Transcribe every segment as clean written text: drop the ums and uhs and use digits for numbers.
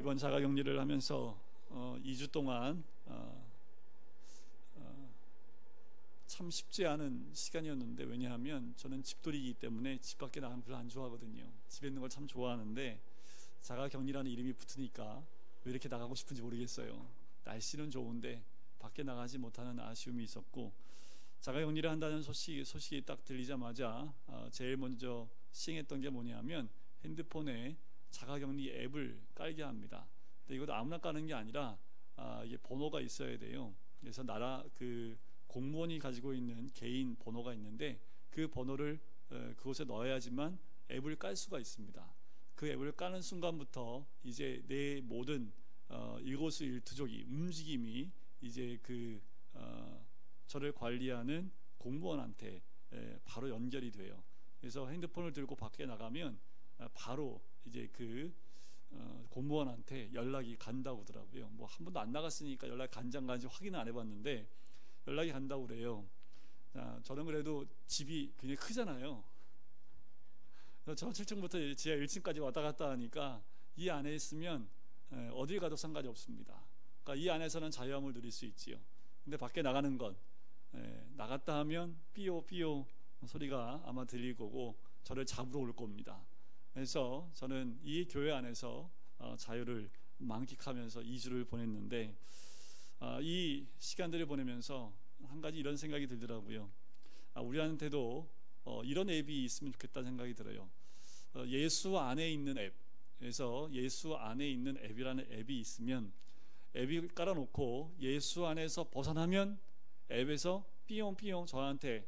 이번 자가격리를 하면서 2주 동안 참 쉽지 않은 시간이었는데, 왜냐하면 저는 집돌이이기 때문에 집 밖에 나가는 걸 별로 안 좋아하거든요. 집에 있는 걸 참 좋아하는데 자가격리라는 이름이 붙으니까 왜 이렇게 나가고 싶은지 모르겠어요. 날씨는 좋은데 밖에 나가지 못하는 아쉬움이 있었고, 자가격리를 한다는 소식이 딱 들리자마자 제일 먼저 시행했던 게 뭐냐면 핸드폰에 자가격리 앱을 깔게 합니다. 근데 이것도 아무나 까는 게 아니라 이게 번호가 있어야 돼요. 그래서 공무원이 가지고 있는 개인 번호가 있는데 그 번호를 그곳에 넣어야지만 앱을 깔 수가 있습니다. 그 앱을 까는 순간부터 이제 내 모든 일거수일투족이 움직임이 이제 저를 관리하는 공무원한테 바로 연결이 돼요. 그래서 핸드폰을 들고 밖에 나가면 바로 이제 공무원한테 연락이 간다고 하더라고요. 뭐 한 번도 안 나갔으니까 연락이 간지 안 간지 확인은 안 해봤는데 연락이 간다고 그래요. 저는 그래도 집이 굉장히 크잖아요. 저 7층부터 지하 1층까지 왔다 갔다 하니까 이 안에 있으면 어딜 가도 상관이 없습니다. 그러니까 이 안에서는 자유함을 누릴 수 있지요. 근데 밖에 나가는 건 나갔다 하면 삐요 삐요 소리가 아마 들릴 거고 저를 잡으러 올 겁니다. 그래서 저는 이 교회 안에서 자유를 만끽하면서 2주를 보냈는데, 이 시간들을 보내면서 한 가지 이런 생각이 들더라고요. 우리한테도 이런 앱이 있으면 좋겠다는 생각이 들어요. 예수 안에 있는 앱, 그래서 예수 안에 있는 앱이라는 앱이 있으면 앱이 깔아놓고 예수 안에서 벗어나면 앱에서 삐용삐용 저한테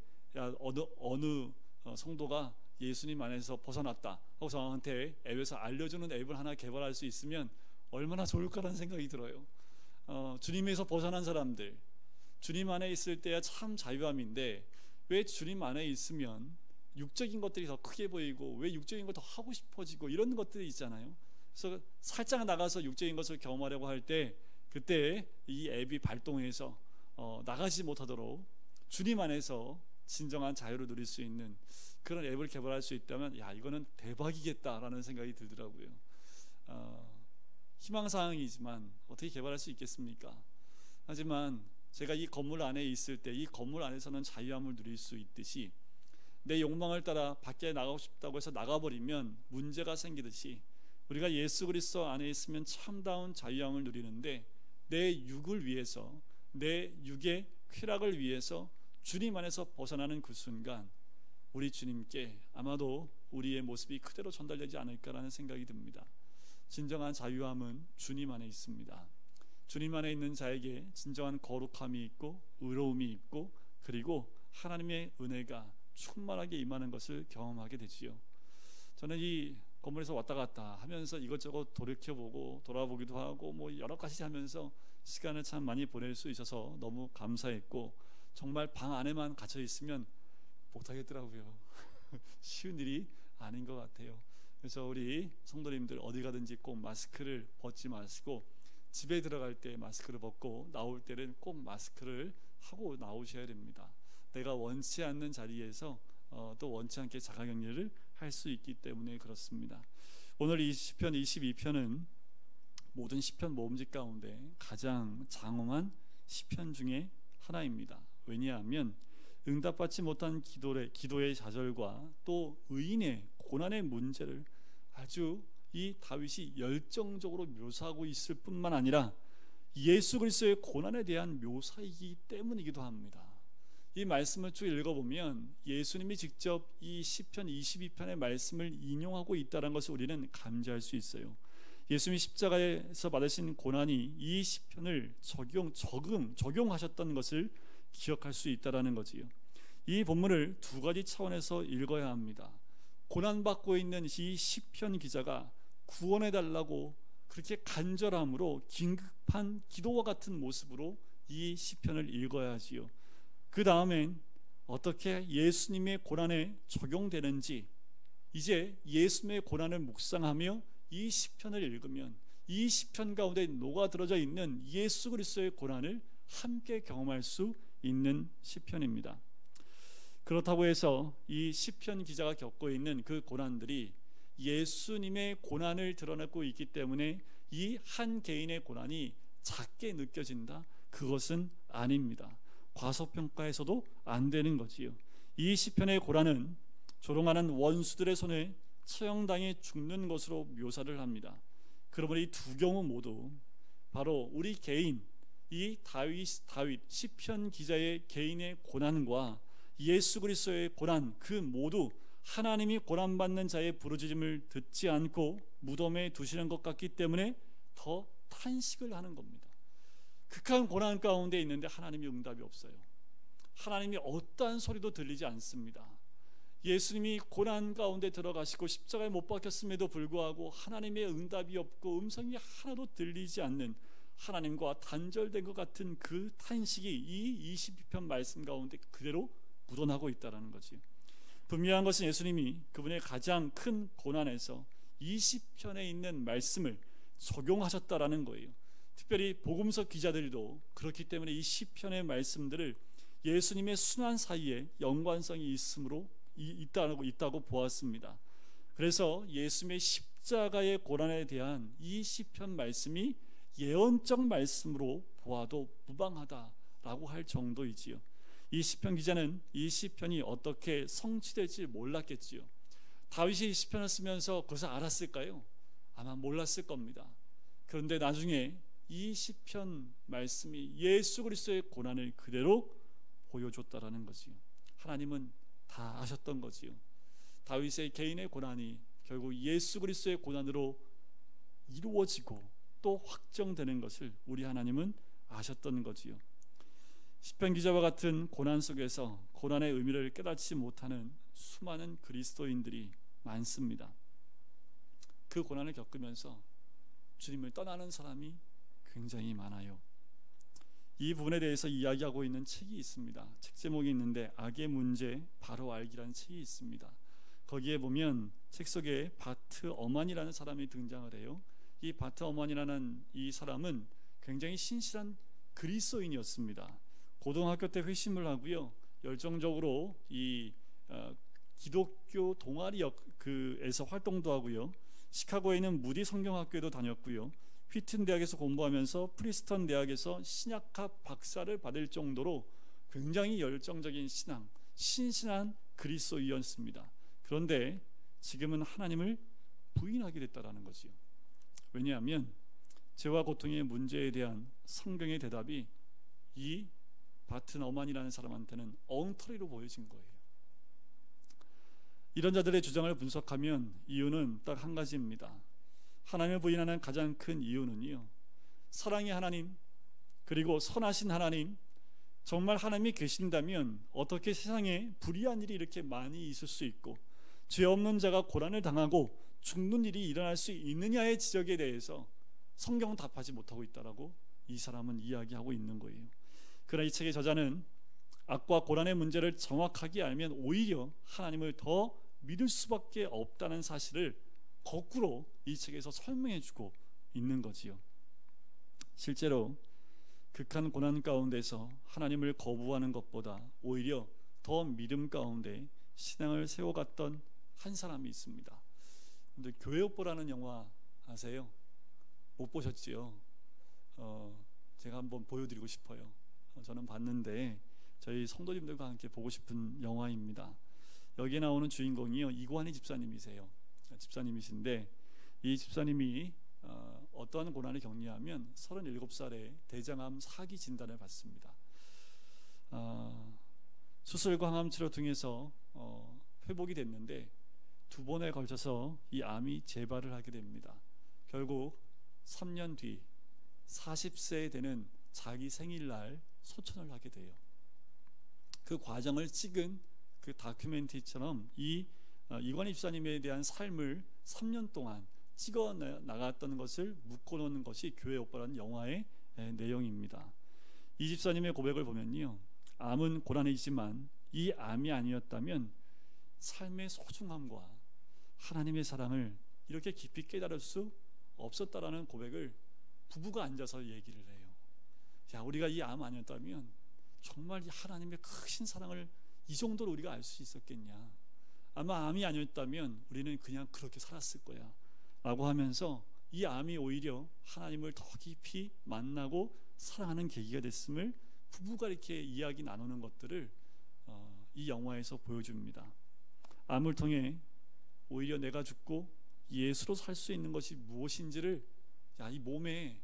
어느 성도가 예수님 안에서 벗어났다 하고 저한테 앱에서 알려주는 앱을 하나 개발할 수 있으면 얼마나 좋을까라는 생각이 들어요. 주님에서 벗어난 사람들, 주님 안에 있을 때야 참 자유함인데 왜 주님 안에 있으면 육적인 것들이 더 크게 보이고 왜 육적인 걸 더 하고 싶어지고 이런 것들이 있잖아요. 그래서 살짝 나가서 육적인 것을 경험하려고 할 때 그때 이 앱이 발동해서 나가지 못하도록 주님 안에서 진정한 자유를 누릴 수 있는 그런 앱을 개발할 수 있다면 이거는 대박이겠다라는 생각이 들더라고요. 희망사항이지만 어떻게 개발할 수 있겠습니까? 하지만 제가 이 건물 안에 있을 때 이 건물 안에서는 자유함을 누릴 수 있듯이 내 욕망을 따라 밖에 나가고 싶다고 해서 나가버리면 문제가 생기듯이 우리가 예수 그리스도 안에 있으면 참다운 자유함을 누리는데 내 육을 위해서, 내 육의 쾌락을 위해서 주님 안에서 벗어나는 그 순간 우리 주님께 아마도 우리의 모습이 그대로 전달되지 않을까라는 생각이 듭니다. 진정한 자유함은 주님 안에 있습니다. 주님 안에 있는 자에게 진정한 거룩함이 있고 의로움이 있고 그리고 하나님의 은혜가 충만하게 임하는 것을 경험하게 되지요. 저는 이 건물에서 왔다 갔다 하면서 이것저것 돌이켜보고 돌아보기도 하고 뭐 여러 가지 하면서 시간을 참 많이 보낼 수 있어서 너무 감사했고, 정말 방 안에만 갇혀 있으면 못하겠더라고요. 쉬운 일이 아닌 것 같아요. 그래서 우리 성도님들 어디 가든지 꼭 마스크를 벗지 마시고 집에 들어갈 때 마스크를 벗고 나올 때는 꼭 마스크를 하고 나오셔야 됩니다. 내가 원치 않는 자리에서 또 원치 않게 자가격리를 할 수 있기 때문에 그렇습니다. 오늘 이 시편 22편은 모든 시편 모음집 가운데 가장 장엄한 시편 중에 하나입니다. 왜냐하면 응답받지 못한 기도의 좌절과 또 의인의 고난의 문제를 아주 이 다윗이 열정적으로 묘사하고 있을 뿐만 아니라 예수 그리스도의 고난에 대한 묘사이기 때문이기도 합니다. 이 말씀을 쭉 읽어보면 예수님이 직접 이 시편 22편의 말씀을 인용하고 있다는 것을 우리는 감지할 수 있어요. 예수님이 십자가에서 받으신 고난이 이 시편을 적용하셨던 것을 기억할 수 있다는 거지요. 이 본문을 두 가지 차원에서 읽어야 합니다. 고난받고 있는 이 시편 기자가 구원해달라고 그렇게 간절함으로 긴급한 기도와 같은 모습으로 이 시편을 읽어야 하지요. 그 다음엔 어떻게 예수님의 고난에 적용되는지 이제 예수님의 고난을 묵상하며 이 시편을 읽으면 이 시편 가운데 녹아들어져 있는 예수 그리스도의 고난을 함께 경험할 수 있는 시편입니다. 그렇다고 해서 이 시편 기자가 겪고 있는 그 고난들이 예수님의 고난을 드러내고 있기 때문에 이 한 개인의 고난이 작게 느껴진다? 그것은 아닙니다. 과소평가해서도 안 되는 거지요. 이 시편의 고난은 조롱하는 원수들의 손에 처형당해 죽는 것으로 묘사를 합니다. 그러므로 이 두 경우 모두 바로 우리 개인, 이 다윗 시편 기자의 개인의 고난과 예수 그리스도의 고난, 그 모두 하나님이 고난받는 자의 부르짖음을 듣지 않고 무덤에 두시는 것 같기 때문에 더 탄식을 하는 겁니다. 극한 고난 가운데 있는데 하나님이 응답이 없어요. 하나님이 어떠한 소리도 들리지 않습니다. 예수님이 고난 가운데 들어가시고 십자가에 못 박혔음에도 불구하고 하나님의 응답이 없고 음성이 하나도 들리지 않는, 하나님과 단절된 것 같은 그 탄식이 이 22편 말씀 가운데 그대로 묻어나고 있다는 거지. 분명한 것은 예수님이 그분의 가장 큰 고난에서 20편에 있는 말씀을 적용하셨다라는 거예요. 특별히 복음서 기자들도 그렇기 때문에 이 시편의 말씀들을 예수님의 순환 사이에 연관성이 있다고 보았습니다. 그래서 예수님의 십자가의 고난에 대한 이 시편 말씀이 예언적 말씀으로 보아도 무방하다라고 할 정도이지요. 이 시편 기자는 이 시편이 어떻게 성취될지 몰랐겠지요. 다윗이 이 시편을 쓰면서 그것을 알았을까요? 아마 몰랐을 겁니다. 그런데 나중에 이 시편 말씀이 예수 그리스도의 고난을 그대로 보여줬다라는 거지요. 하나님은 다 아셨던 거지요. 다윗의 개인의 고난이 결국 예수 그리스도의 고난으로 이루어지고 또 확정되는 것을 우리 하나님은 아셨던 거지요. 시편 기자와 같은 고난 속에서 고난의 의미를 깨닫지 못하는 수많은 그리스도인들이 많습니다. 그 고난을 겪으면서 주님을 떠나는 사람이 굉장히 많아요. 이 부분에 대해서 이야기하고 있는 책이 있습니다. 책 제목이 있는데 악의 문제 바로 알기라는 책이 있습니다. 거기에 보면 책 속에 바트 어만이라는 사람이 등장을 해요. 이 바트 어만이라는 이 사람은 굉장히 신실한 그리스도인이었습니다. 고등학교 때 회심을 하고요, 열정적으로 이 기독교 동아리에서 활동도 하고요, 시카고에 있는 무디 성경학교에도 다녔고요, 휘튼 대학에서 공부하면서 프리스턴 대학에서 신약학 박사를 받을 정도로 굉장히 열정적인 신앙, 신실한 그리스도인이었습니다. 그런데 지금은 하나님을 부인하게 됐다라는 거지요. 왜냐하면 죄와 고통의 문제에 대한 성경의 대답이 이 바튼 어만이라는 사람한테는 엉터리로 보여진 거예요. 이런 자들의 주장을 분석하면 이유는 딱 한 가지입니다. 하나님을 부인하는 가장 큰 이유는요, 사랑의 하나님, 그리고 선하신 하나님, 정말 하나님이 계신다면 어떻게 세상에 불의한 일이 이렇게 많이 있을 수 있고 죄 없는 자가 고난을 당하고 죽는 일이 일어날 수 있느냐의 지적에 대해서 성경은 답하지 못하고 있다라고 이 사람은 이야기하고 있는 거예요. 그러나 이 책의 저자는 악과 고난의 문제를 정확하게 알면 오히려 하나님을 더 믿을 수밖에 없다는 사실을 거꾸로 이 책에서 설명해주고 있는 거지요. 실제로 극한 고난 가운데서 하나님을 거부하는 것보다 오히려 더 믿음 가운데 신앙을 세워갔던 한 사람이 있습니다. 근데 교회오빠라는 영화 아세요? 못 보셨지요? 제가 한번 보여드리고 싶어요. 저는 봤는데 저희 성도님들과 함께 보고 싶은 영화입니다. 여기에 나오는 주인공이요, 이관희 집사님이세요. 집사님이신데 이 집사님이 어떠한 고난을 겪냐면 37살에 대장암 4기 진단을 받습니다. 수술과 항암 치료 등에서 회복이 됐는데 2번에 걸쳐서 이 암이 재발을 하게 됩니다. 결국 3년 뒤 40세에 되는 자기 생일날 소천을 하게 돼요. 그 과정을 찍은 그 다큐멘터리처럼 이 이관희 집사님에 대한 삶을 3년 동안 찍어 나갔던 것을 묶어놓는 것이 교회 오빠라는 영화의 내용입니다. 이 집사님의 고백을 보면요, 암은 고난이지만 이 암이 아니었다면 삶의 소중함과 하나님의 사랑을 이렇게 깊이 깨달을 수 없었다라는 고백을 부부가 앉아서 얘기를 해요. 야, 우리가 이 암 아니었다면 정말 이 하나님의 크신 사랑을 이 정도로 우리가 알 수 있었겠냐. 아마 암이 아니었다면 우리는 그냥 그렇게 살았을 거야 라고 하면서 이 암이 오히려 하나님을 더 깊이 만나고 사랑하는 계기가 됐음을 부부가 이렇게 이야기 나누는 것들을 이 영화에서 보여줍니다. 암을 통해 오히려 내가 죽고 예수로 살 수 있는 것이 무엇인지를, 이 몸에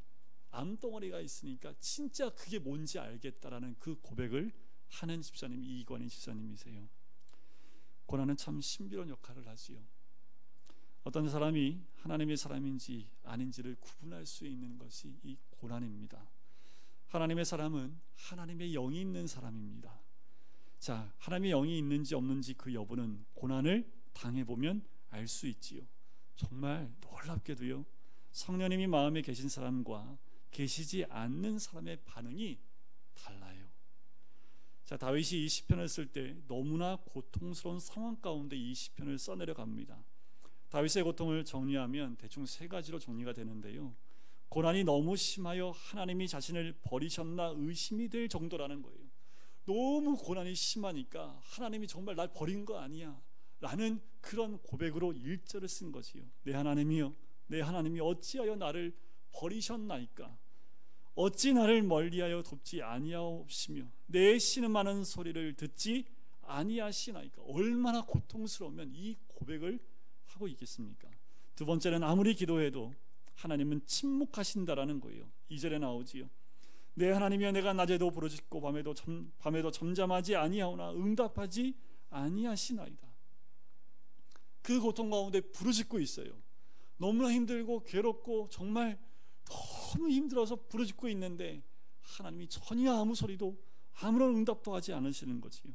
암덩어리가 있으니까 진짜 그게 뭔지 알겠다라는 그 고백을 하는 집사님이 이건희 집사님이세요. 고난은 참 신비로운 역할을 하지요. 어떤 사람이 하나님의 사람인지 아닌지를 구분할 수 있는 것이 이 고난입니다. 하나님의 사람은 하나님의 영이 있는 사람입니다. 자, 하나님의 영이 있는지 없는지 그 여부는 고난을 당해보면 알 수 있지요. 정말 놀랍게도요, 성령님이 마음에 계신 사람과 계시지 않는 사람의 반응이 달라요. 자, 다윗이 이 시편을 쓸 때 너무나 고통스러운 상황 가운데 이 시편을 써내려 갑니다. 다윗의 고통을 정리하면 대충 세 가지로 정리가 되는데요, 고난이 너무 심하여 하나님이 자신을 버리셨나 의심이 될 정도라는 거예요. 너무 고난이 심하니까 하나님이 정말 날 버린 거 아니야 라는 그런 고백으로 1절을 쓴 것이요. 내 하나님이여, 내 하나님이 어찌하여 나를 버리셨나이까? 어찌 나를 멀리하여 돕지 아니하옵시며 내 신음하는 소리를 듣지 아니하시나이까? 얼마나 고통스러우면 이 고백을 하고 있겠습니까? 두 번째는 아무리 기도해도 하나님은 침묵하신다라는 거예요. 2절에 나오지요. 내 하나님이여, 내가 낮에도 부르짖고 밤에도 잠잠하지 아니하오나 응답하지 아니하시나이다. 그 고통 가운데 부르짖고 있어요. 너무나 힘들고 괴롭고 정말 너무 힘들어서 부르짖고 있는데 하나님이 전혀 아무 소리도 아무런 응답도 하지 않으시는 거지요.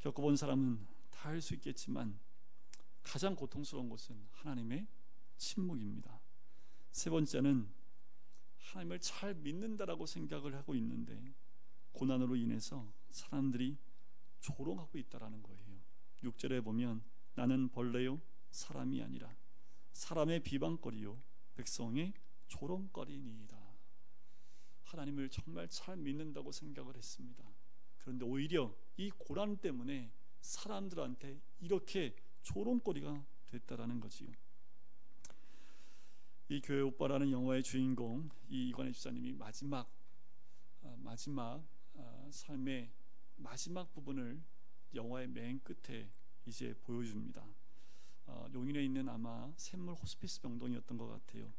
겪어본 사람은 다 알 수 있겠지만 가장 고통스러운 것은 하나님의 침묵입니다. 세 번째는 하나님을 잘 믿는다라고 생각을 하고 있는데 고난으로 인해서 사람들이 조롱하고 있다라는 거예요. 6절에 보면 나는 벌레요 사람이 아니라 사람의 비방거리요 백성의 조롱거리니이다. 하나님을 정말 잘 믿는다고 생각을 했습니다. 그런데 오히려 이 고난 때문에 사람들한테 이렇게 조롱거리가 됐다라는 거지요. 이 교회 오빠라는 영화의 주인공 이관희 집사님이 마지막 삶의 마지막 부분을 영화의 맨 끝에 이제 보여줍니다. 용인에 있는 아마 샘물 호스피스 병동이었던 것 같아요.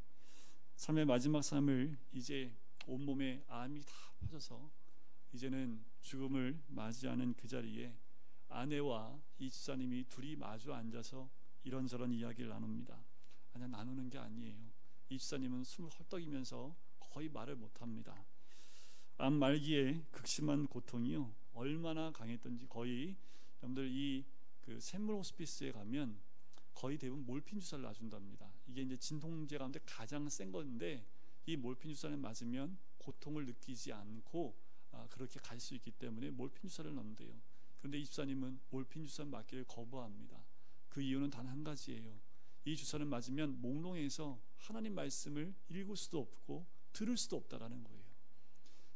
삶의 마지막 삶을 이제 온몸에 암이 다 퍼져서 이제는 죽음을 맞이하는 그 자리에 아내와 이 집사님이 둘이 마주 앉아서 이런저런 이야기를 나눕니다. 아니야, 나누는 게 아니에요. 이 집사님은 숨을 헐떡이면서 거의 말을 못합니다. 암 말기에 극심한 고통이요 얼마나 강했던지 거의 여러분들 그 샘물 호스피스에 가면 거의 대부분 몰핀 주사를 놔준답니다. 이게 이제 진통제 가운데 가장 센 건데 이 몰핀 주사를 맞으면 고통을 느끼지 않고 그렇게 갈 수 있기 때문에 몰핀 주사를 넣는데요. 그런데 이 집사님은 몰핀 주사 맞기를 거부합니다. 그 이유는 단 한 가지예요. 이 주사를 맞으면 몽롱해서 하나님 말씀을 읽을 수도 없고 들을 수도 없다라는 거예요.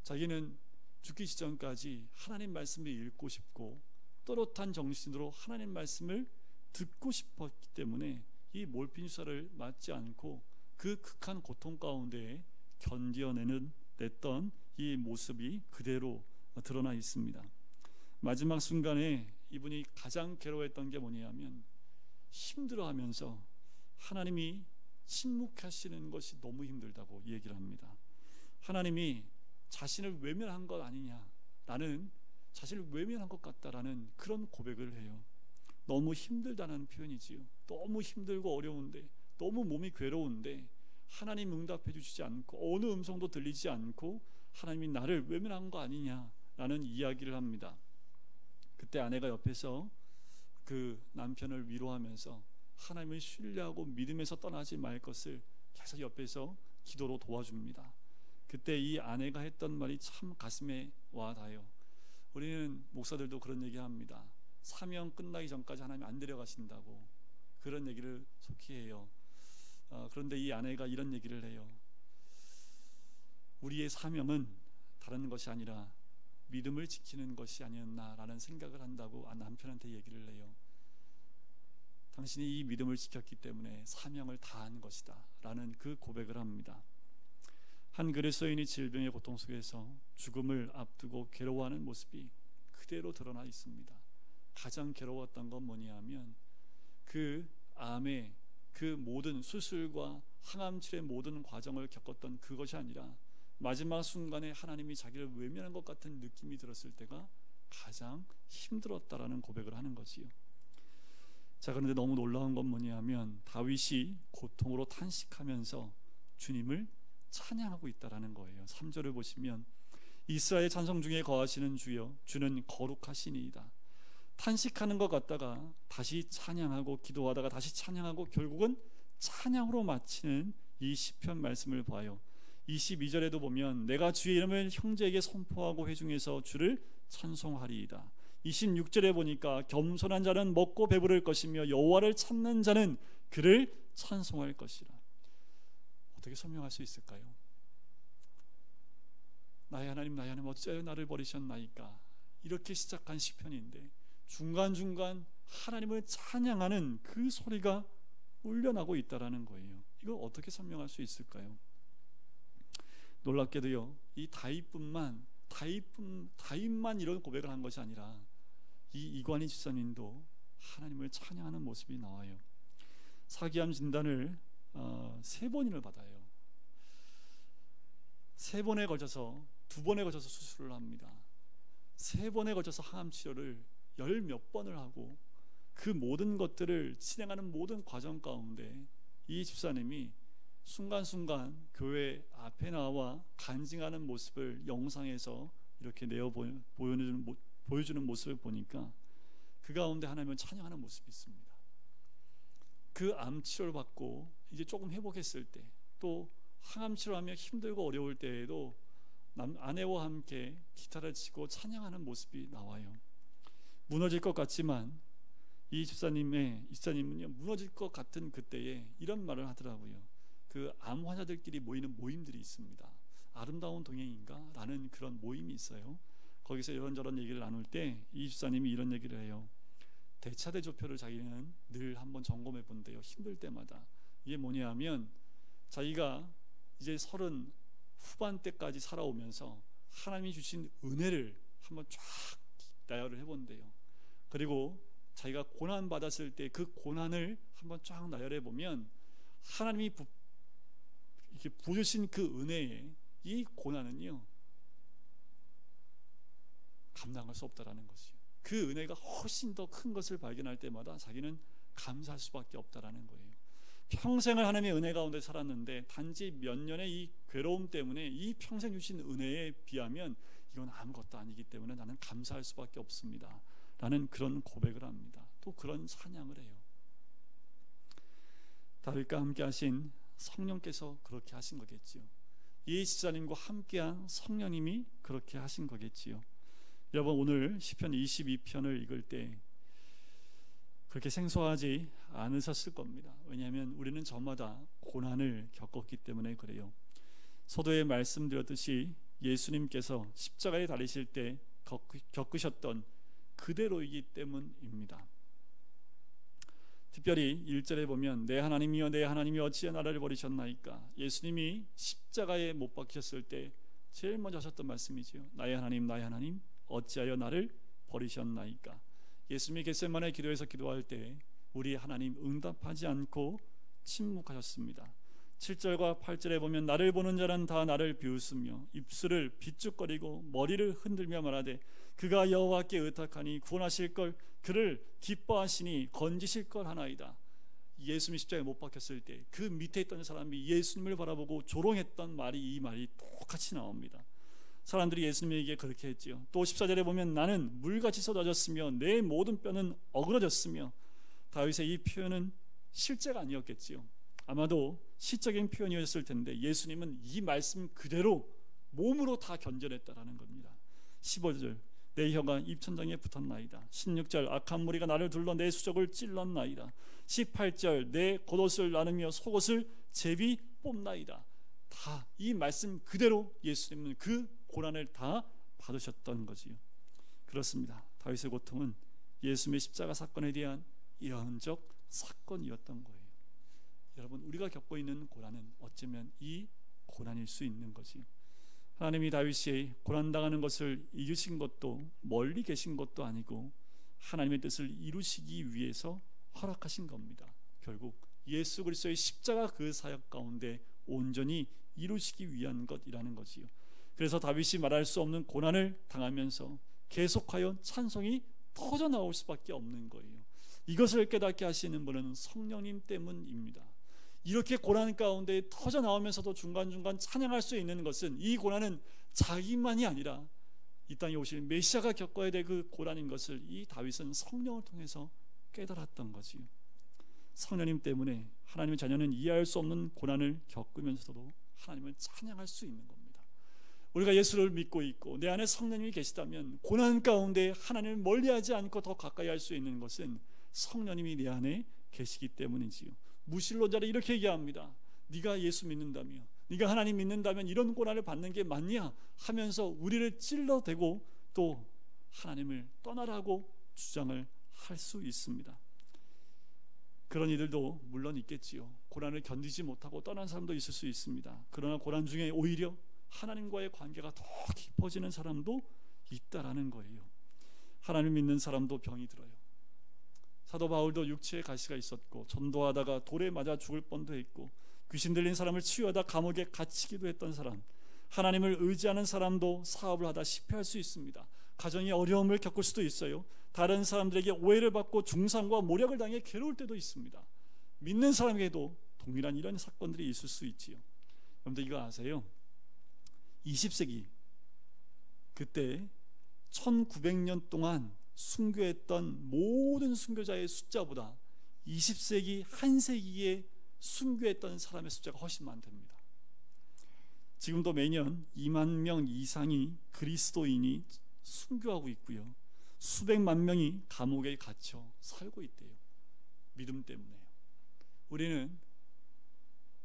자기는 죽기 직전까지 하나님 말씀을 읽고 싶고 또렷한 정신으로 하나님 말씀을 듣고 싶었기 때문에 이 몰핀 주사를 맞지 않고 그 극한 고통 가운데 견뎌냈던 이 모습이 그대로 드러나 있습니다. 마지막 순간에 이분이 가장 괴로워했던 게 뭐냐면 힘들어하면서 하나님이 침묵하시는 것이 너무 힘들다고 얘기를 합니다. 하나님이 자신을 외면한 것 아니냐, 나는 자신을 외면한 것 같다라는 그런 고백을 해요. 너무 힘들다는 표현이지요. 너무 힘들고 어려운데, 너무 몸이 괴로운데 하나님 응답해 주시지 않고 어느 음성도 들리지 않고 하나님이 나를 외면한 거 아니냐라는 이야기를 합니다. 그때 아내가 옆에서 그 남편을 위로하면서 하나님을 신뢰하고 믿음에서 떠나지 말 것을 계속 옆에서 기도로 도와줍니다. 그때 이 아내가 했던 말이 참 가슴에 와 닿아요. 우리는 목사들도 그런 얘기합니다. 사명 끝나기 전까지 하나님 안 데려가신다고 그런 얘기를 속히 해요. 그런데 이 아내가 이런 얘기를 해요. 우리의 사명은 다른 것이 아니라 믿음을 지키는 것이 아니었나라는 생각을 한다고 남편한테 얘기를 해요. 당신이 이 믿음을 지켰기 때문에 사명을 다한 것이다 라는 그 고백을 합니다. 한 그리스도인이 질병의 고통 속에서 죽음을 앞두고 괴로워하는 모습이 그대로 드러나 있습니다. 가장 괴로웠던 건 뭐냐면 그 암의 그 모든 수술과 항암 치료의 모든 과정을 겪었던 그것이 아니라 마지막 순간에 하나님이 자기를 외면한 것 같은 느낌이 들었을 때가 가장 힘들었다라는 고백을 하는 거지요. 자, 그런데 너무 놀라운 건 뭐냐면 다윗이 고통으로 탄식하면서 주님을 찬양하고 있다라는 거예요. 3절을 보시면 이스라엘 찬송 중에 거하시는 주여 주는 거룩하시니이다. 탄식하는 것 같다가 다시 찬양하고 기도하다가 다시 찬양하고 결국은 찬양으로 마치는 이 시편 말씀을 봐요. 22절에도 보면 내가 주의 이름을 형제에게 선포하고 회중에서 주를 찬송하리이다. 26절에 보니까 겸손한 자는 먹고 배부를 것이며 여호와를 찾는 자는 그를 찬송할 것이라. 어떻게 설명할 수 있을까요? 나의 하나님 나의 하나님 어찌하여 나를 버리셨나이까, 이렇게 시작한 시편인데 중간중간 하나님을 찬양하는 그 소리가 울려나고 있다라는 거예요. 이걸 어떻게 설명할 수 있을까요? 놀랍게도요, 이 다윗만 이런 고백을 한 것이 아니라 이 이관희 집사님도 하나님을 찬양하는 모습이 나와요. 사기암 진단을 3번인을 받아요. 3번에 걸쳐서 2번에 걸쳐서 수술을 합니다. 3번에 걸쳐서 항암 치료를 10몇 번을 하고 그 모든 것들을 진행하는 모든 과정 가운데 이 집사님이 순간순간 교회 앞에 나와 간증하는 모습을 영상에서 이렇게 보여주는 모습을 보니까 그 가운데 하나님을 찬양하는 모습이 있습니다. 그 암 치료를 받고 이제 조금 회복했을 때, 또 항암 치료하며 힘들고 어려울 때에도 아내와 함께 기타를 치고 찬양하는 모습이 나와요. 무너질 것 같지만 이 집사님은요, 무너질 것 같은 그때에 이런 말을 하더라고요. 그 암 환자들끼리 모이는 모임들이 있습니다. 아름다운 동행인가? 라는 그런 모임이 있어요. 거기서 이런저런 얘기를 나눌 때 이 집사님이 이런 얘기를 해요. 대차대조표를 자기는 늘 한번 점검해 본대요. 힘들 때마다. 이게 뭐냐면 자기가 이제 30 후반대까지 살아오면서 하나님이 주신 은혜를 한번 쫙 나열을 해본대요. 그리고 자기가 고난 받았을 때 그 고난을 한번 쫙 나열해 보면 하나님이 이렇게 부으신 그 은혜에 이 고난은요 감당할 수 없다라는 것이요. 그 은혜가 훨씬 더 큰 것을 발견할 때마다 자기는 감사할 수밖에 없다라는 거예요. 평생을 하나님의 은혜 가운데 살았는데 단지 몇 년의 이 괴로움 때문에 이 평생 주신 은혜에 비하면 이건 아무것도 아니기 때문에 나는 감사할 수밖에 없습니다 라는 그런 고백을 합니다. 또 그런 찬양을 해요. 다윗과 함께 하신 성령께서 그렇게 하신 거겠지요. 이 집사님과 함께한 성령님이 그렇게 하신 거겠지요. 여러분, 오늘 시편 22편을 읽을 때 그렇게 생소하지 않으셨을 겁니다. 왜냐하면 우리는 저마다 고난을 겪었기 때문에 그래요. 서도에 말씀드렸듯이 예수님께서 십자가에 달리실 때 겪으셨던 그대로이기 때문입니다. 특별히 1절에 보면 내 하나님이여 내 하나님이 어찌하여 나를 버리셨나이까. 예수님이 십자가에 못 박히셨을 때 제일 먼저 하셨던 말씀이지요. 나의 하나님 나의 하나님 어찌하여 나를 버리셨나이까. 예수님이 겟세마네 기도에서 기도할 때 우리 하나님 응답하지 않고 침묵하셨습니다. 7절과 8절에 보면 나를 보는 자는 다 나를 비웃으며 입술을 비죽거리고 머리를 흔들며 말하되 그가 여호와께 의탁하니 구원하실 걸 그를 기뻐하시니 건지실 걸 하나이다. 예수님이 십자가에 못 박혔을 때 그 밑에 있던 사람이 예수님을 바라보고 조롱했던 말이 이 말이 똑같이 나옵니다. 사람들이 예수님에게 그렇게 했지요. 또 14절에 보면 나는 물같이 쏟아졌으며 내 모든 뼈는 어그러졌으며. 다윗의 이 표현은 실제가 아니었겠지요. 아마도 시적인 표현이었을 텐데 예수님은 이 말씀 그대로 몸으로 다 견뎌냈다라는 겁니다. 15절 내 혀가 입천장에 붙었나이다. 16절 악한 무리가 나를 둘러 내 수족을 찔렀나이다. 18절 내 겉옷을 나누며 속옷을 제비 뽑나이다. 다 이 말씀 그대로 예수님은 그 고난을 다 받으셨던 거지요. 그렇습니다. 다윗의 고통은 예수님의 십자가 사건에 대한 예언적 사건이었던 거예요. 여러분, 우리가 겪고 있는 고난은 어쩌면 이 고난일 수 있는 거지요. 하나님이 다윗이 고난당하는 것을 이기신 것도 멀리 계신 것도 아니고 하나님의 뜻을 이루시기 위해서 허락하신 겁니다. 결국 예수 그리스도의 십자가 그 사역 가운데 온전히 이루시기 위한 것이라는 거지요. 그래서 다윗이 말할 수 없는 고난을 당하면서 계속하여 찬송이 터져 나올 수밖에 없는 거예요. 이것을 깨닫게 하시는 분은 성령님 때문입니다. 이렇게 고난 가운데 터져 나오면서도 중간중간 찬양할 수 있는 것은, 이 고난은 자기만이 아니라 이 땅에 오실 메시아가 겪어야 될 그 고난인 것을 이 다윗은 성령을 통해서 깨달았던 거지요. 성령님 때문에 하나님의 자녀는 이해할 수 없는 고난을 겪으면서도 하나님을 찬양할 수 있는 겁니다. 우리가 예수를 믿고 있고 내 안에 성령님이 계시다면 고난 가운데 하나님을 멀리하지 않고 더 가까이 할 수 있는 것은 성령님이 내 안에 계시기 때문이지요. 무신론자를 이렇게 얘기합니다. 네가 예수 믿는다며, 네가 하나님 믿는다면 이런 고난을 받는 게 맞냐 하면서 우리를 찔러대고 또 하나님을 떠나라고 주장을 할 수 있습니다. 그런 이들도 물론 있겠지요. 고난을 견디지 못하고 떠난 사람도 있을 수 있습니다. 그러나 고난 중에 오히려 하나님과의 관계가 더 깊어지는 사람도 있다라는 거예요. 하나님 믿는 사람도 병이 들어요. 사도 바울도 육체에 가시가 있었고 전도하다가 돌에 맞아 죽을 뻔도 했고 귀신 들린 사람을 치유하다 감옥에 갇히기도 했던 사람, 하나님을 의지하는 사람도 사업을 하다 실패할 수 있습니다. 가정의 어려움을 겪을 수도 있어요. 다른 사람들에게 오해를 받고 중상과 모략을 당해 괴로울 때도 있습니다. 믿는 사람에게도 동일한 이런 사건들이 있을 수 있지요. 여러분들 이거 아세요? 20세기 그때 1900년 동안 순교했던 모든 순교자의 숫자보다 20세기 한 세기에 순교했던 사람의 숫자가 훨씬 많답니다. 지금도 매년 2만 명 이상이 그리스도인이 순교하고 있고요, 수백만 명이 감옥에 갇혀 살고 있대요. 믿음 때문에요. 우리는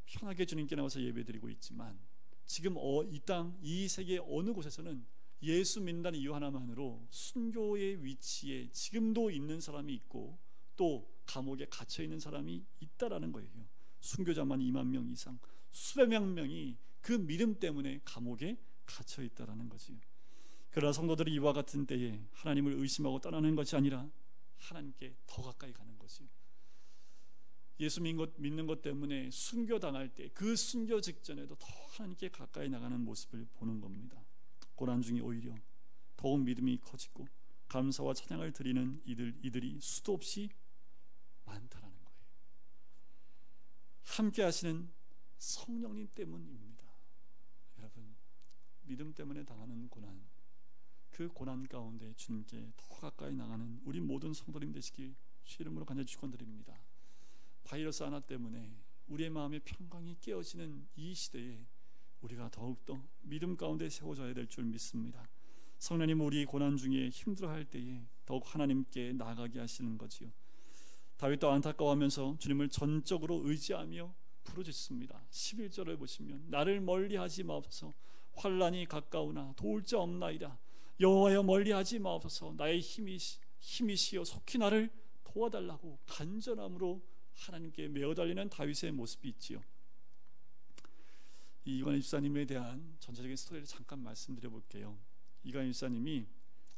편하게 주님께 나와서 예배드리고 있지만 지금 이 땅, 이 세계 어느 곳에서는 예수 믿는다는 이유 하나만으로 순교의 위치에 지금도 있는 사람이 있고 또 감옥에 갇혀 있는 사람이 있다라는 거예요. 순교자만 2만 명 이상, 수백만 명이 그 믿음 때문에 감옥에 갇혀 있다라는 거지요. 그러나 성도들이 이와 같은 때에 하나님을 의심하고 떠나는 것이 아니라 하나님께 더 가까이 가는 거지요. 예수 믿는 것 때문에 순교당할 때 그 순교 직전에도 더 하나님께 가까이 나가는 모습을 보는 겁니다. 고난 중에 오히려 더욱 믿음이 커지고 감사와 찬양을 드리는 이들이 수도 없이 많다라는 거예요. 함께 하시는 성령님 때문입니다. 여러분, 믿음 때문에 당하는 고난, 그 고난 가운데 주님께 더 가까이 나가는 우리 모든 성도님 되시길 주 이름으로 간절히 축원드립니다. 바이러스 하나 때문에 우리의 마음의 평강이 깨어지는 이 시대에 우리가 더욱더 믿음 가운데 세워져야 될 줄 믿습니다. 성령님, 우리 고난 중에 힘들어할 때에 더욱 하나님께 나아가게 하시는 거지요. 다윗도 안타까워하면서 주님을 전적으로 의지하며 부르짖습니다. 11절을 보시면 나를 멀리하지 마옵소서, 환난이 가까우나 도울 자 없나이다. 여호와여 멀리하지 마옵소서, 나의 힘이시여 속히 나를 도와달라고 간절함으로 하나님께 메어 달리는 다윗의 모습이 있지요. 이관희 집사님에 대한 전체적인 스토리를 잠깐 말씀드려 볼게요. 이관희 집사님이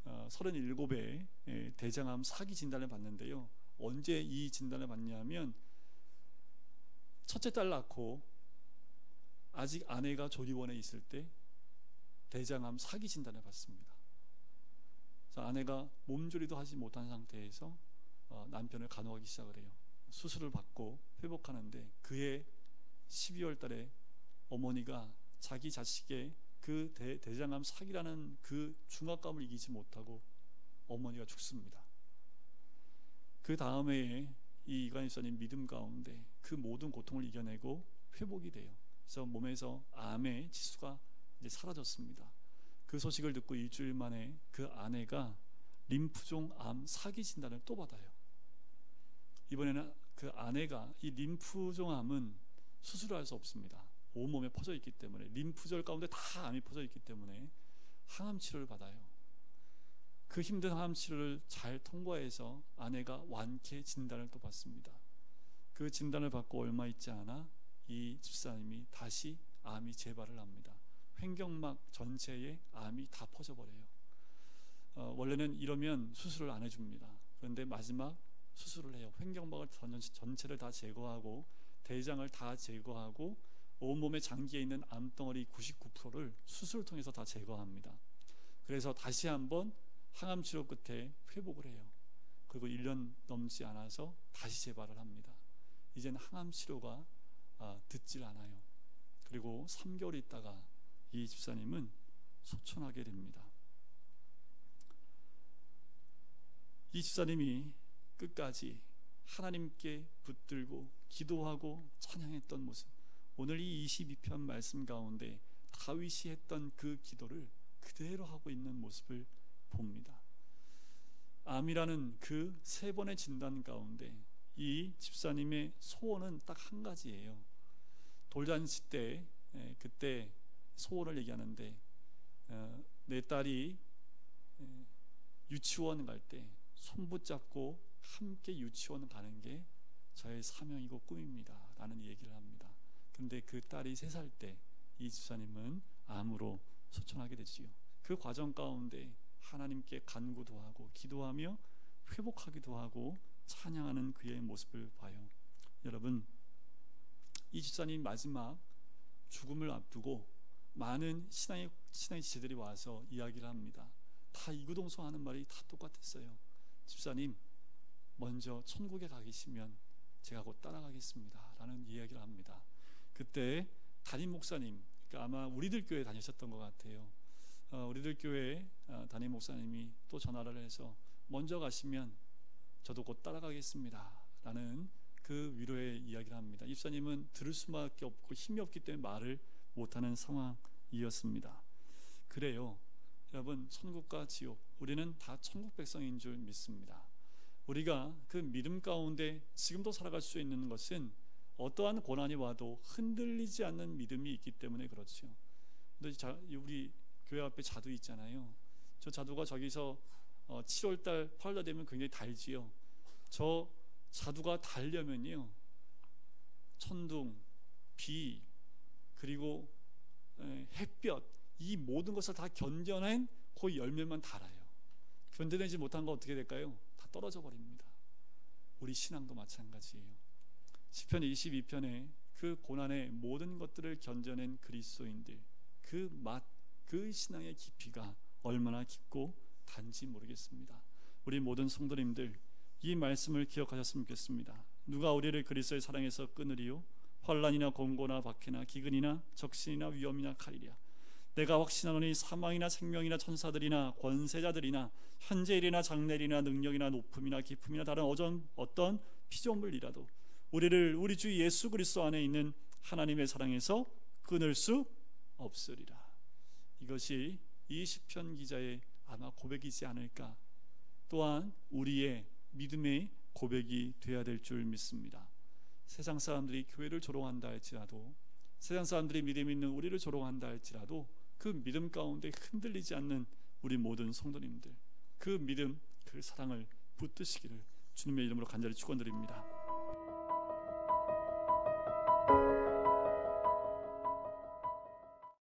37에 대장암 4기 진단을 받는데요. 언제 이 진단을 받냐면 첫째 딸 낳고 아직 아내가 조리원에 있을 때 대장암 4기 진단을 받습니다. 그래서 아내가 몸조리도 하지 못한 상태에서 남편을 간호하기 시작을 해요. 수술을 받고 회복하는데 그해 12월 달에 어머니가 자기 자식의 그 대장암 4기라는 그 중압감을 이기지 못하고 어머니가 죽습니다. 그 다음에 이 이관희 집사님 믿음 가운데 그 모든 고통을 이겨내고 회복이 돼요. 그래서 몸에서 암의 지수가 이제 사라졌습니다. 그 소식을 듣고 일주일 만에 그 아내가 림프종 암 사기 진단을 또 받아요. 이번에는 그 아내가 이 림프종 암은 수술할 수 없습니다. 온몸에 퍼져 있기 때문에, 림프절 가운데 다 암이 퍼져 있기 때문에 항암 치료를 받아요. 그 힘든 항암 치료를 잘 통과해서 아내가 완쾌 진단을 또 받습니다. 그 진단을 받고 얼마 있지 않아 이 집사님이 다시 암이 재발을 합니다. 횡격막 전체에 암이 다 퍼져버려요. 원래는 이러면 수술을 안 해줍니다. 그런데 마지막 수술을 해요. 횡격막을 전체를 다 제거하고 대장을 다 제거하고 온몸에 장기에 있는 암덩어리 99%를 수술을 통해서 다 제거합니다. 그래서 다시 한번 항암 치료 끝에 회복을 해요. 그리고 1년 넘지 않아서 다시 재발을 합니다. 이제는 항암 치료가 듣질 않아요. 그리고 3개월 있다가 이 집사님은 소천하게 됩니다. 이 집사님이 끝까지 하나님께 붙들고 기도하고 찬양했던 모습, 오늘 이 22편 말씀 가운데 다윗이 했던 그 기도를 그대로 하고 있는 모습을 봅니다. 암이라는 그 3번의 진단 가운데 이 집사님의 소원은 딱 한 가지예요. 돌잔치 때 그때 소원을 얘기하는데, 내 딸이 유치원 갈 때 손붙잡고 함께 유치원 가는 게 저의 사명이고 꿈입니다 라는 얘기를 합니다. 그런데 그 딸이 3살 때 이 집사님은 암으로 소천하게 되지요. 그 과정 가운데 하나님께 간구도 하고 기도하며 회복하기도 하고 찬양하는 그의 모습을 봐요. 여러분, 이 집사님 마지막 죽음을 앞두고 많은 신앙의 지체들이 와서 이야기를 합니다. 다 이구동성하는 말이 다 똑같았어요. 집사님, 먼저 천국에 가 계시면 제가 곧 따라가겠습니다 라는 이야기를 합니다. 그때 담임 목사님, 그러니까 아마 우리들 교회 다니셨던 것 같아요. 우리들 교회 담임 목사님이 또 전화를 해서 먼저 가시면 저도 곧 따라가겠습니다 라는 그 위로의 이야기를 합니다. 집사님은 들을 수밖에 없고 힘이 없기 때문에 말을 못하는 상황이었습니다. 그래요. 여러분, 천국과 지옥, 우리는 다 천국 백성인 줄 믿습니다. 우리가 그 믿음 가운데 지금도 살아갈 수 있는 것은 어떠한 고난이 와도 흔들리지 않는 믿음이 있기 때문에 그렇죠. 근데 우리 교회 앞에 자두 있잖아요. 저 자두가 저기서 7월달 8월달 되면 굉장히 달지요. 저 자두가 달려면요, 천둥, 비, 그리고 햇볕, 이 모든 것을 다 견뎌낸 그 열매만 달아요. 견뎌내지 못한 거 어떻게 될까요? 다 떨어져 버립니다. 우리 신앙도 마찬가지예요. 시편 22편에 그 고난의 모든 것들을 견뎌낸 그리스도인들, 그 맛, 그 신앙의 깊이가 얼마나 깊고 단지 모르겠습니다. 우리 모든 성도님들, 이 말씀을 기억하셨으면 좋겠습니다. 누가 우리를 그리스도의 사랑에서 끊으리요? 환난이나 공고나 박해나 기근이나 적신이나 위험이나 칼이랴. 내가 확신하노니 사망이나 생명이나 천사들이나 권세자들이나 현재일이나 장래일이나 능력이나 높음이나 깊음이나 다른 어떤 피조물이라도 우리를 우리 주 예수 그리스도 안에 있는 하나님의 사랑에서 끊을 수 없으리라. 이것이 이 시편 기자의 아마 고백이지 않을까. 또한 우리의 믿음의 고백이 되어야 될 줄 믿습니다. 세상 사람들이 교회를 조롱한다 할지라도, 세상 사람들이 믿음 있는 우리를 조롱한다 할지라도 그 믿음 가운데 흔들리지 않는 우리 모든 성도님들, 그 믿음, 그 사랑을 붙드시기를 주님의 이름으로 간절히 축원드립니다.